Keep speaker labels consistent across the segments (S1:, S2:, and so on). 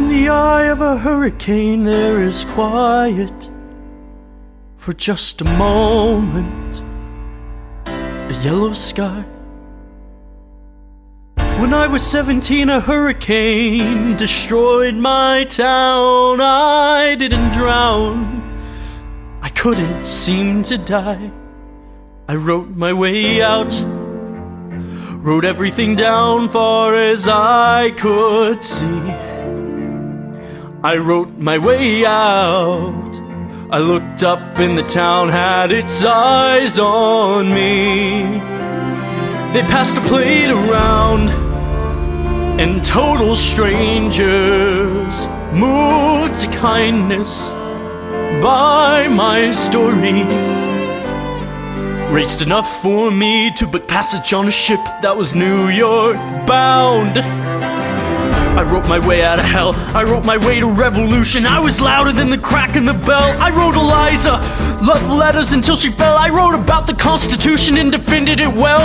S1: In the eye of a hurricane there is quiet for just a moment, a yellow sky. When I was 17, a hurricane destroyed my town. I didn't drown, I couldn't seem to die. I wrote my way out, wrote everything down far as I could see. I wrote my way out. I looked up and the town had its eyes on me. They passed a plate around and total strangers moved to kindness by my story. Raised enough for me to book passage on a ship that was New York bound. I wrote my way out of hell, I wrote my way to revolution. I was louder than the crack in the bell. I wrote Eliza love letters until she fell. I wrote about the Constitution and defended it well.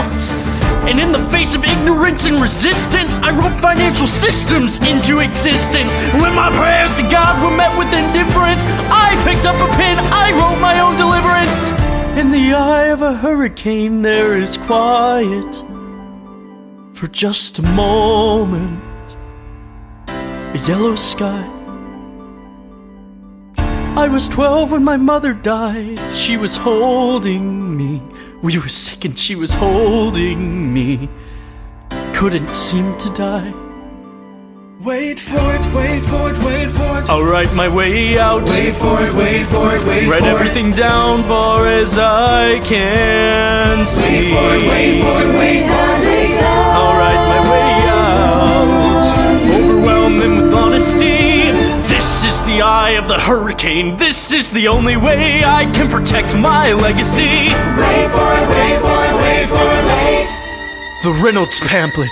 S1: And in the face of ignorance and resistance, I wrote financial systems into existence. When my prayers to God were met with indifference, I picked up a pen, I wrote my own deliverance. In the eye of a hurricane there is quiet for just a moment, a yellow sky. I was 12 when my mother died. She was holding me. We were sick and she was holding me. Couldn't seem to die.
S2: Wait for it, wait for it, wait for it.
S1: I'll write my way out.
S2: Wait for it, wait for it, wait for it.
S1: Write everything down far as I can see.
S2: Wait for it, wait for it, wait for it.
S1: I'll write my way out. Overwhelm them with honesty. This is the eye of the hurricane. This is the only way I can protect my legacy.
S2: Wait for it, wait for it, wait for it, wait.
S1: The Reynolds pamphlet.